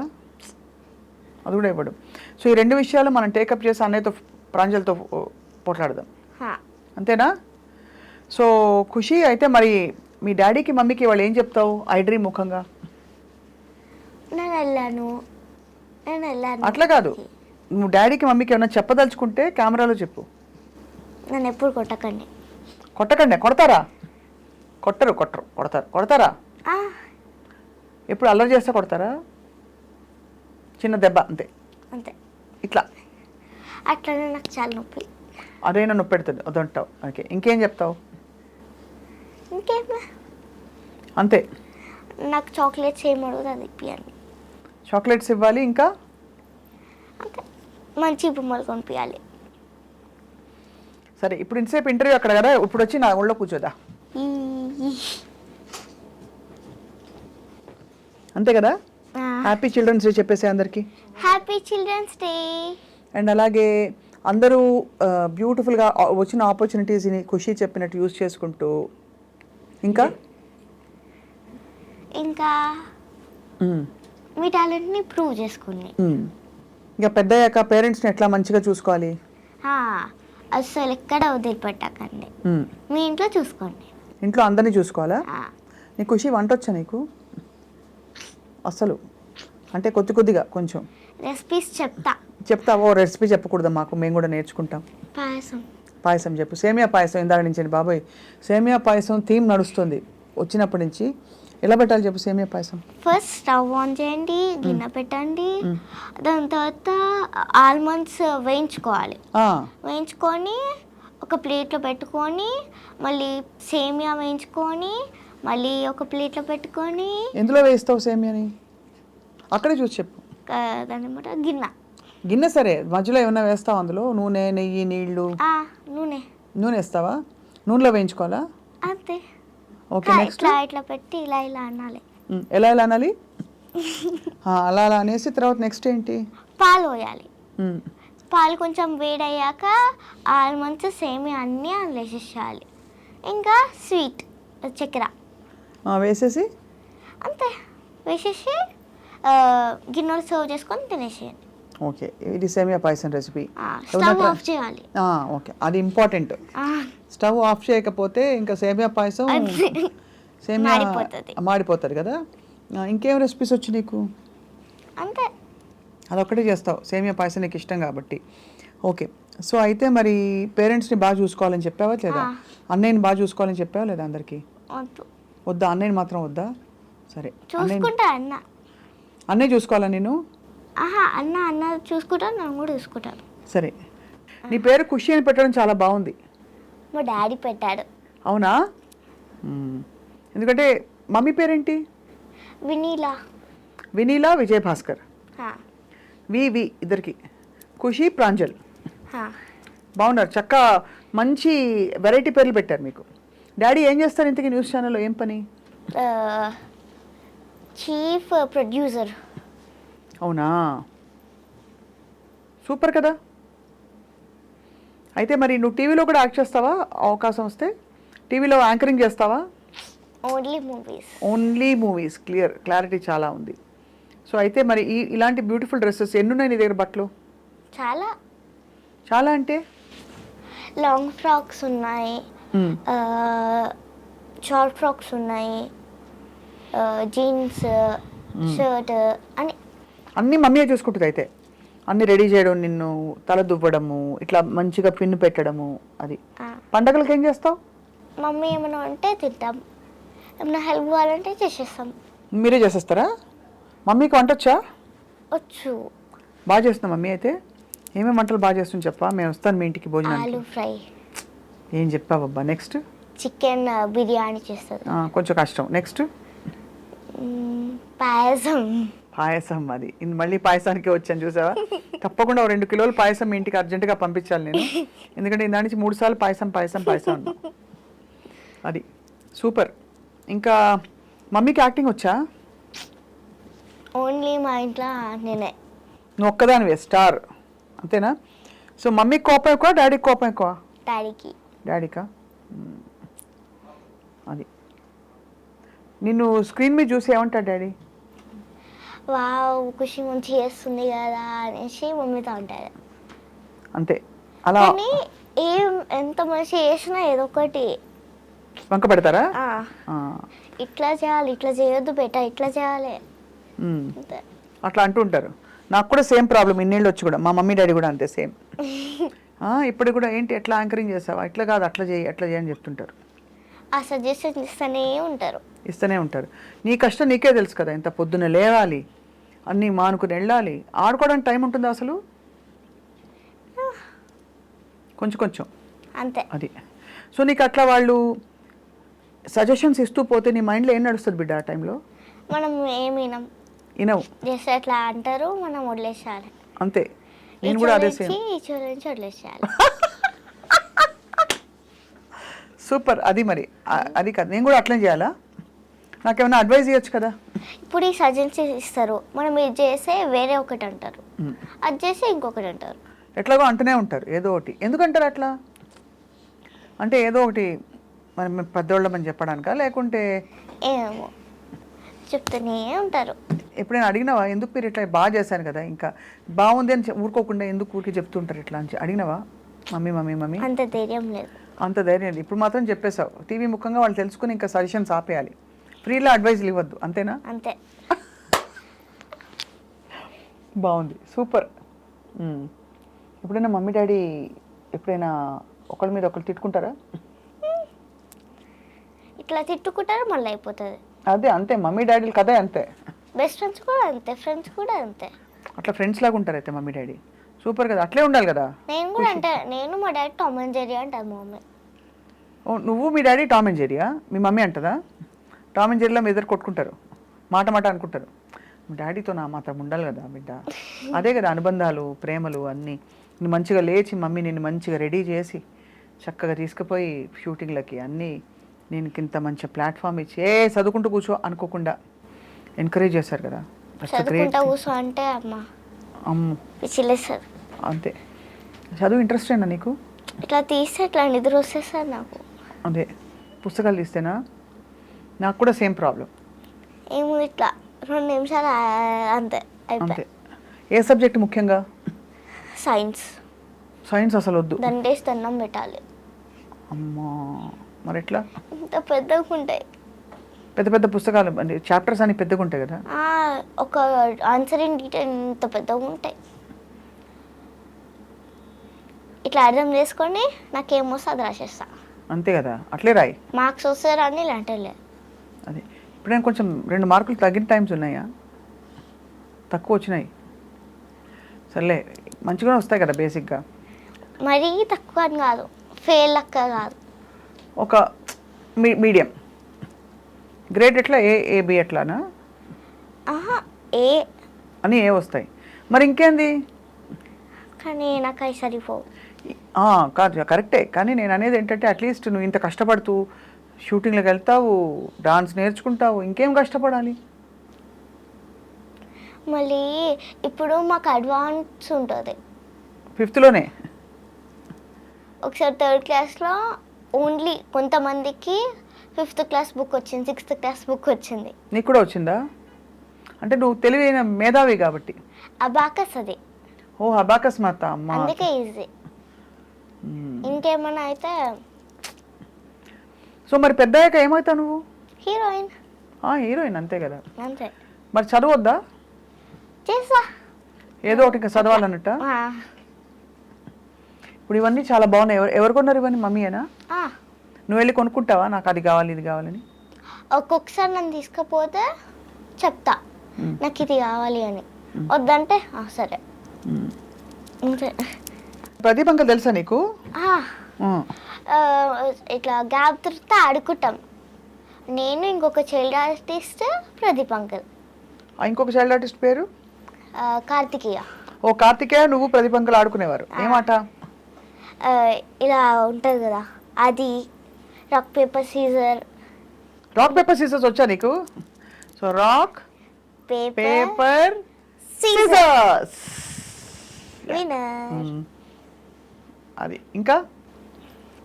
అది కూడా ఇవ్వడు. సో ఈ 2 విషయాలు మనం టేకప్ చేసి అన్నయ్యతో, ప్రాంజల్తో పోట్లాడదాం, అంతేనా? సో ఖుషి, అయితే మరి మీ డాడీకి మమ్మీకి వాళ్ళు ఏం చెప్తావు ఐ డ్రీమ్ ముఖంగా? నేను వెళ్ళాను. అట్లా కాదు, నువ్వు డాడీకి మమ్మీకి ఏమైనా చెప్పదలుచుకుంటే కెమెరాలో చెప్పు. నన్ను ఎప్పుడు కొట్టకండి. కొడతారా? కొడతారా? ఎప్పుడు అల్లరి చేస్తే కొడతారా? చిన్న దెబ్బ అంతే. ఇట్లా అట్లనే నాకు చాలా నొప్పి. అదైనా నొప్పి పెడుతుంది అదంటావు. ఓకే, ఇంకేం చెప్తావు? అంతే. నాకు చాక్లెట్స్ ఏం అడుగుతుంది అది ఇప్పియండి. చాక్లెట్స్ ఇవ్వాలి, ఇంకా అంతే. మంచి బొమ్మలు కొనిపించాలి. సరే, ఇప్పుడు ఇంతసేపు ఇంటర్వ్యూ అక్కడ కదా, ఇప్పుడు వచ్చి నా ఒళ్ళో కూర్చోదా? అంతే కదా? హ్యాపీ చిల్డ్రన్స్ డే చెప్పేసి అందరికీ. Happy children's day. అండ్ అలాగే అందరూ బ్యూటిఫుల్గా వచ్చిన ఆపర్చునిటీస్ని ఖుషి చెప్పినట్టు యూజ్ చేసుకుంటూ, ఇంకా మీ టాలెంట్ని ప్రూవ్ చేసుకోండి. ఇంకా పెద్దయ్యాక పేరెంట్స్ని ఎట్లా మంచిగా చూసుకోవాలి? అసలు ఎక్కడ వదిలిపెట్టకండి, మీ ఇంట్లో చూసుకోండి. ఇంట్లో అందరినీ చూసుకోవాలా? నీ ఖుషి వంట వచ్చా నీకు? అసలు అంటే కొద్దిగా కొంచెం రెసిపీస్ చెప్తావో? రెసిపీ చెప్పకూడదు మాకు, మేము కూడా నేర్చుకుంటాం. పాయసం చెప్పు. సేమియా పాయసం ఇందాక నుంచి బాబోయ్, సేమియా పాయసం థీమ్ నడుస్తుంది వచ్చినప్పటి నుంచి. ఎలా పెట్టాలి చెప్పు సేమియా పాయసం? ఫస్ట్ స్టవ్ ఆన్ చేయండి, గిన్నె పెట్టండి, దాని తర్వాత ఆల్మండ్స్ వేయించుకోవాలి. వేయించుకొని ఒక ప్లేట్లో పెట్టుకొని, మళ్ళీ సేమియా వేయించుకొని, మళ్ళీ ఒక ప్లేట్లో పెట్టుకొని. ఎందులో వేస్తావు సేమియాని? అక్కడే చూసి చెప్పు. దాని గిన్నె సరే, మధ్యలో ఏమన్నా వేస్తావా అందులో? నూనె, నెయ్యి, నీళ్లు? నూనె వేస్తావా? నూనెలో వేయించుకోవాలా? అంతే. ఓకే, నెక్స్ట్ ఇట్లా పెట్టి ఇలా అనాలి. ఎలా అనాలి? అలా అనేసి తర్వాత నెక్స్ట్ ఏంటి? పాలు పోయాలి. పాలు కొంచెం వేడయ్యాక ఆల్మండ్స్ సేమియా అన్నీ అందులో వేసేసేయాలి. ఇంకా స్వీట్ చక్కెర వేసేసి అంతే వేసేసి గిన్నెలు సర్వ్ చేసుకొని తినేసేయండి. ఓకే, ఇది సేమియా పాయసం రెసిపీ. స్టవ్ ఆఫ్ చేయాలి. ఓకే, అది ఇంపార్టెంట్. స్టవ్ ఆఫ్ చేయకపోతే ఇంకా సేమియా పాయసం మాడిపోతుంది కదా. ఇంకేం రెసిపీస్ వచ్చి నీకు? అంతే. అదొక్కటే చేస్తావు, సేమియా పాయసం నీకు ఇష్టం కాబట్టి. ఓకే, సో అయితే మరి పేరెంట్స్ని బాగా చూసుకోవాలని చెప్పావా లేదా? అన్నయ్యని బాగా చూసుకోవాలని చెప్పావా లేదా అందరికీ? వద్దా, అన్నయ్యని మాత్రం వద్దా? సరే, చూసుకుంటా అన్న. అన్నయ్య చూసుకోవాలా నేను? అన్న చూసుకుంటాను, నన్ను కూడా చూసుకుంటాను. సరే, నీ పేరు ఖుషి అని పెట్టడం చాలా బాగుంది. మా డాడీ పెట్టాడు. అవునా? ఎందుకంటే మమ్మీ పేరేంటి? వినీలా. వినీలా విజయభాస్కర్. వి ఇద్దరికి ఖుషి ప్రాంజల్. బాగున్నారు, చక్క మంచి వెరైటీ పేర్లు పెట్టారు మీకు. డాడీ ఏం చేస్తారు ఇంతకీ న్యూస్ ఛానల్లో, ఏం పని? Chief producer. అవునా, సూపర్ కదా. అయితే మరి నువ్వు టీవీలో కూడా యాక్ట్ చేస్తావా అవకాశం వస్తే? టీవీలో యాంకరింగ్ చేస్తావా? Only movies. క్లారిటీ చాలా ఉంది. సో అయితే మరి ఇలాంటి బ్యూటిఫుల్ డ్రెస్సెస్ ఎన్ని ఉన్నాయి నీ దగ్గర బట్టలు? చాలా. చాలా అంటే? లాంగ్ ఫ్రాక్స్ ఉన్నాయి, షార్ట్ ఫ్రాక్స్ ఉన్నాయి, జీన్స్, షర్ట్ అన్నీ మమ్మీయే చూసుకుంటుంది. అయితే అన్ని రెడీ చేయడం, నిన్ను తల దువ్వడము, ఇట్లా మంచిగా పిన్ను పెట్టడము, అది. పండగలకి ఏం చేస్తావు? మమ్మీ ఏమైనా ఉంటే తింటాం, ఏమైనా హెల్ప్ కావాలంటే చేసేస్తాం. మీరే చేసేస్తారా? మమ్మీకి వంట వచ్చా? వచ్చు. బాగా చేస్తున్నా మమ్మీ. అయితే ఏమేమి వంటలు బాగా చేస్తుంది చెప్పా, మేము వస్తాను మీ ఇంటికి భోజనం. ఆలూ ఫ్రై. ఏం చెప్పావబ్బా? నెక్స్ట్ చికెన్ బిర్యానీ చేస్తుంది. కొంచెం కష్టం. నెక్స్ట్ పాయసం. పాయసం, అది మళ్ళీ పాయసానికి వచ్చాను చూసావా. తప్పకుండా 2 కిలోలు పాయసం మీ ఇంటికి అర్జెంటుగా పంపించాలి నేను, ఎందుకంటే దాని నుంచి 3 సార్లు పాయసం పాయసం పాయసం అన్నా. అది సూపర్. ఇంకా మమ్మీకి యాక్టింగ్ వచ్చా? ఓన్లీ మా ఇంట్లో నేనే. నువ్వు ఒక్కదానివే స్టార్, అంతేనా? సో మమ్మీకి కోపం ఎక్కువ, డాడీకి కోపం ఎక్కువ? డాడీకా? అది. నిన్ను స్క్రీన్ మీద చూసి ఏమంటాడు డాడీ? వావ్, ఖుషి మంచి చేస్తుంది కదా అనేసి మమ్మీతో ఉంటాడు. అంతే. అలా కానీ ఎంత మంచి చేసినా ఏదో ఒకటి వంక పెడతారా? ఇట్లా చేయాలి, ఇట్లా చేయొద్దు బేట, ఇట్లా చేయాలి, అట్లా అంటూ ఉంటారు. నాకు కూడా సేమ్ ప్రాబ్లం, ఇన్నేళ్ళు వచ్చి కూడా మా మమ్మీ డాడీ కూడా అంతే సేమ్. ఇప్పుడు కూడా ఏంటి ఎట్లా యాంకరింగ్ చేస్తావా, ఇట్లా కాదు అట్లా చేయి అట్లా చేయి అని చెప్తుంటారు. ఆ సజెషన్ ఇస్తూనే ఉంటారు. నీ కష్టం నీకే తెలుసు కదా, ఇంత పొద్దున లేవాలి, అన్నీ మానుకుని వెళ్ళాలి, ఆడుకోవడానికి టైం ఉంటుందా అసలు? కొంచెం అంతే. అది. సో నీకు అట్లా వాళ్ళు సజెషన్స్ ఇస్తూ పోతే నీ మైండ్లో ఏం నడుస్తుంది బిడ్డ ఆ టైంలో? మనం ఏమి వినవు, జస్ట్ అట్లా అంటారు, మనం వదిలేసేయాలి అంతే. నేను కూడా అదే సేమ్. వదిలేసేయాలి. సూపర్. అది మరి అది కాదు, నేను కూడా అట్లనే చేయాలా? నాకేమైనా అడ్వైజ్ ఇవ్వచ్చు కదా? ఇప్పుడు ఈ సజెషన్స్ ఇస్తారు, మనం ఇది చేస్తే వేరే ఒకటి అంటారు, అది చేస్తే ఇంకొకటి అంటారు, ఎట్లాగో అంటూనే ఉంటారు ఏదో ఒకటి. ఎందుకంటారు అట్లా? అంటే ఏదో ఒకటి మనం పెద్దోళ్ళమని చెప్పడానికా, లేకుంటే ఏమో చెప్తూనే ఉంటారు. ఎప్పుడైనా అడిగినావా, ఎందుకు మీరు ఇట్లా బాగా చేశాను కదా, ఇంకా బాగుంది అని ఊరుకోకుండా ఎందుకు ఊరికి చెప్తుంటారు ఇట్లా అని అడిగినావా? మమ్మీ అంత ధైర్యం లేదు. అంత ధైర్యం లేదు. ఇప్పుడు మాత్రం చెప్పేశావు, టీవీ ముఖంగా వాళ్ళు తెలుసుకుని ఇంకా సజెషన్స్ ఆపేయాలి, ఫ్రీలో అడ్వైజ్లు ఇవ్వద్దు, అంతేనా? అంతే. బాగుంది, సూపర్. ఎప్పుడైనా మమ్మీ డాడీ ఎప్పుడైనా ఒకరి మీద ఒకరు తిట్టుకుంటారా? ఇట్లా తిట్టుకుంటారు, మళ్ళీ అయిపోతుంది. అదే అంతే, మమ్మీ డాడీలు కదే అంతే. బెస్ట్ ఫ్రెండ్స్ కూడా అంతే, ఫ్రెండ్స్ కూడా అంతే. అట్లా ఫ్రెండ్స్ లాగా ఉంటారు అయితే మమ్మీ డాడీ. సూపర్ కదా, అట్లే ఉండాలి కదా. నేను కూడా అంటే మా డాడీ టామ్ అండ్ జెర్రీ అంటారు మా మమ్మీ. ఓ, నువ్వు మీ డాడీ టామ్ అండ్ జెర్రీయా? మీ మమ్మీ అంటదా టామ్ అండ్ జెర్రీలో మీ ఇద్దరు కొట్టుకుంటారు, మాట అనుకుంటారు. మీ డాడీతో నా మాత్రం ఉండాలి కదా బిడ్డ, అదే కదా అనుబంధాలు, ప్రేమలు అన్నీ. నువ్వు మంచిగా లేచి మమ్మీ నిన్ను మంచిగా రెడీ చేసి చక్కగా తీసుకుపోయి షూటింగ్లకి అన్నీ నేను ఇంత మంచి ప్లాట్ఫామ్ ఇచ్చి చదువుకుంటూ కూర్చో అనుకోకుండా ఎంకరేజ్ చేశారు కదా. కూర్చో అంటే అమ్మ పిచ్చిలేస్తారు అంతే. చదువు ఇంట్రెస్ట్ అయినా నీకు? ఇట్లా తీస్తే ఇట్లా నిద్ర వస్తే సార్ నాకు. అదే పుస్తకాలు తీస్తేనా? నాకు కూడా సేమ్ ప్రాబ్లం. ఏమో ఇట్లా 2 నిమిషాలు అంతే అంతే. ఏ సబ్జెక్ట్ ముఖ్యంగా? సైన్స్ అసలు వద్దు, దండేసి దండం పెట్టాలి. అమ్మా మరి ఎట్లా? ఇంత పెద్దగా ఉంటాయి. పెద్ద పెద్ద పుస్తకాలు అంటే చాప్టర్స్ అని పెద్దగా ఉంటాయి కదా. ఒక ఆన్సర్ ఇన్ డీటెయిల్ ఇంత పెద్దగా ఉంటాయి. ఇట్లా అర్థం చేసుకొని నాకేమొస్తే అది రాసేస్తా. అంతే కదా, అట్లే రాయి. మార్క్స్ వస్తారా అని ఇలాంటిలే. అదే ఇప్పుడు నేను కొంచెం 2 మార్కులు తగ్గిన టైమ్స్ ఉన్నాయా, తక్కువ వచ్చినాయి? సర్లే, మంచిగానే వస్తాయి కదా బేసిక్గా. మరీ తక్కువ అని కాదు, ఫెయిల్ లెక్క కాదు, ఒక మీడియం. గ్రేడ్ ఎట్లా, ఏబి ఎట్లానా? ఏ అని ఏ వస్తాయి. మరి ఇంకేంది? కానీ నాకు అవి సరిపోవు. కాదు, కరెక్టే. కానీ నేను అనేది ఏంటంటే అట్లీస్ట్ నువ్వు ఇంత కష్టపడుతూ షూటింగ్లకు వెళ్తావు, డాన్స్ నేర్చుకుంటావు, ఇంకేం కష్టపడాలి? మళ్ళీ ఇప్పుడు మాకు అడ్వాన్స్ ఉంటుంది 5th-లోనే. ఒకసారి 3rd క్లాస్లో ఓన్లీ కొంతమందికి 5th క్లాస్ బుక్ వచ్చింది, 6th క్లాస్ బుక్ వచ్చింది. నీకు కూడా వచ్చిందా? అంటే నువ్వు తెలివైన మేధావి కాబట్టి. అబాకస్ అది. ఓ అబాకస్ మాత అమ్మ. అందుకే ఈజీ. ఇంకేమన్నా అయితే సో మరి పెద్దయ్యాక ఏమవుతావు నువ్వు? హీరోయిన్. హీరోయిన్ అంతే కదా. అంతే. మరి చదవద్దా? చేసా ఏదో ఒకటి ఇంకా చదవాలన్నట్ట. ఇప్పుడు ఇవన్నీ చాలా బాగున్నాయి. ఎవరు కొన్నారు ఇవన్నీ? మమ్మీయేనా? నువ్వు వెళ్ళి కొనుక్కుంటావా, నాకు అది కావాలి ఇది కావాలని? ఒక్కొక్కసారి నన్ను తీసుకపోతే చెప్తా నాకు ఇది కావాలి అని, వద్దంటే సరే అంతే. ప్రదీప్ అంకుల్ తెలుసా నీకు? ఇట్లా గ్యాప్ దొరికితే ఆడుకుంటాం. నేను ఇంకొక చైల్డ్ ఆర్టిస్ట్ ప్రదీప్ అంకుల్. ఇంకొక చైల్డ్ ఆర్టిస్ట్ పేరు కార్తికేయ. ఓ కార్తికేయ, నువ్వు ప్రదీప్ అంకుల్ ఆడుకునేవారు. ఏమాట? ఇలా ఉంటుంది కదా, అది rock paper scissor. Rock paper scissors వచ్చా నీకు? సో రాక్ పేపర్ సీజర్స్ అది. ఇంకా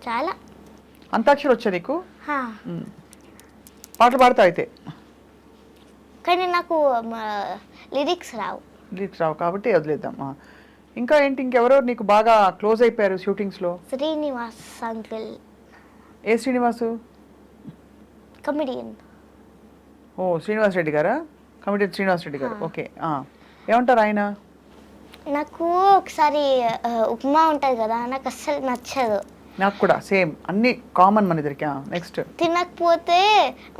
చాలా. అంతాక్షరి వచ్చా నీకు? పాటలు పాడతావు అయితే? కానీ నాకు లిరిక్స్ రావు. లిరిక్స్ రావు కాబట్టి వదిలేద్దాం. ఇంకా ఏంటి, ఇంకెవరెవరు నీకు బాగా క్లోజ్ అయిపోయారు షూటింగ్స్లో? శ్రీనివాస్ అంకుల్. ఏ శ్రీనివాసు? కమెడియన్. ఓ శ్రీనివాస్ రెడ్డి గారా? కమిటీ శ్రీనివాస్ రెడ్డి గారు. ఓకే. ఏమంటారు ఆయన? నాకు ఒకసారి ఉప్మా ఉంటుంది కదా, నాకు అస్సలు నచ్చదు. నాకు కూడా సేమ్, అన్ని కామన్ మన ఇద్దరికి. నెక్స్ట్ తినకపోతే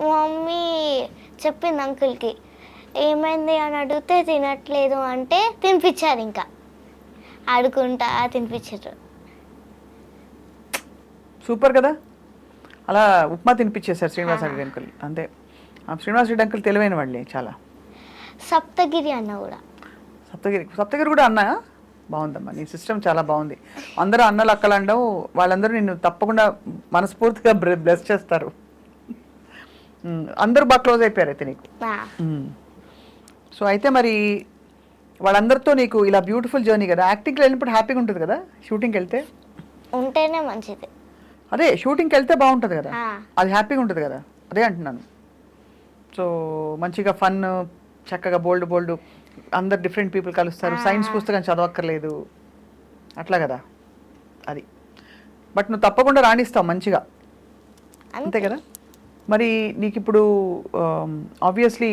మమ్మీ చెప్పింది అంకుల్కి, ఏమైంది అని అడిగితే తినట్లేదు అంటే తినిపించారు. ఇంకా ఆడుకుంటా తినిపించారు. సూపర్ కదా, అలా ఉప్మా తినిపించేశారు శ్రీనివాస్ రెడ్డి అంకుల్. అంతే. శ్రీనివాస్ రెడ్డి అంకుల్ తెలివైన వాళ్ళే చాలా. సప్తగిరి అన్న కూడా. సప్తగిరి కూడా అన్న. బాగుందమ్మా, నీ సిస్టమ్ చాలా బాగుంది. అందరూ అన్నలు అక్కలు అనడం, వాళ్ళందరూ నిన్ను తప్పకుండా మనస్ఫూర్తిగా బ్లెస్ చేస్తారు. అందరూ బాగా క్లోజ్ అయిపోయారు అయితే నీకు. సో అయితే మరి వాళ్ళందరితో నీకు ఇలా బ్యూటిఫుల్ జర్నీ కదా. యాక్టింగ్కి వెళ్ళినప్పుడు హ్యాపీగా ఉంటుంది కదా, షూటింగ్కి వెళ్తే ఉంటేనే మంచిది. అదే షూటింగ్కి వెళ్తే బాగుంటుంది కదా, అది హ్యాపీగా ఉంటుంది కదా, అదే అంటున్నాను. సో మంచిగా ఫన్, చక్కగా బోల్డ్ అందరు డిఫరెంట్ పీపుల్ కలుస్తారు. సైన్స్ పుస్తకం చదవక్కర్లేదు, అట్లా కదా అది. బట్ నువ్వు తప్పకుండా రాణిస్తావు మంచిగా, అంతే కదా. మరి నీకు ఇప్పుడు ఆబ్వియస్లీ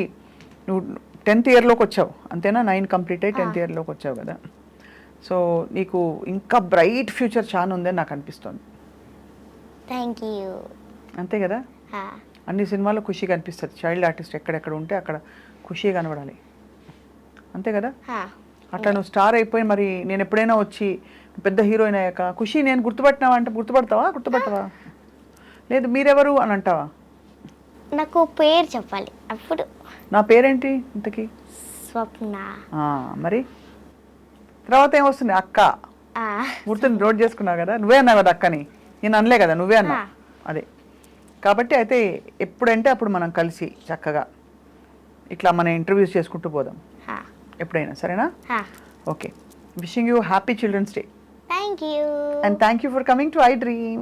నువ్వు 10th ఇయర్లోకి వచ్చావు అంతేనా? 9 కంప్లీట్ అయ్యి 10th ఇయర్లోకి వచ్చావు కదా. సో నీకు ఇంకా బ్రైట్ ఫ్యూచర్ చాలా ఉందని నాకు అనిపిస్తుంది. Thank you. అంతే కదా. అన్ని సినిమాల్లో ఖుషి కనిపిస్తుంది. చైల్డ్ ఆర్టిస్ట్ ఎక్కడెక్కడ ఉంటే అక్కడ ఖుషి కనబడాలి, అంతే కదా. అట్లా నువ్వు స్టార్ అయిపోయి మరి నేను ఎప్పుడైనా వచ్చి పెద్ద హీరోయిన్ అయ్యాక ఖుషి నేను గుర్తుపట్టినావా అంటే గుర్తుపడతావా? లేదు మీరెవరు అని అంటావా? నాకు పేరు చెప్పాలి అప్పుడు. నా పేరేంటి ఇంతకీ? స్వప్న. మరి తర్వాత ఏమొస్తుంది? అక్క. గుర్తుని నోట్ చేసుకున్నావు కదా, నువ్వే అన్నావు కదా అక్కని, నేను అనలే కదా, నువ్వే అన్నా. అదే కాబట్టి అయితే ఎప్పుడంటే అప్పుడు మనం కలిసి చక్కగా ఇట్లా మన ఇంటర్వ్యూస్ చేసుకుంటూ పోదాం ఎప్పుడైనా, సరేనా? Okay. Wishing you happy children's day. Thank you. And thank you for coming to iDream.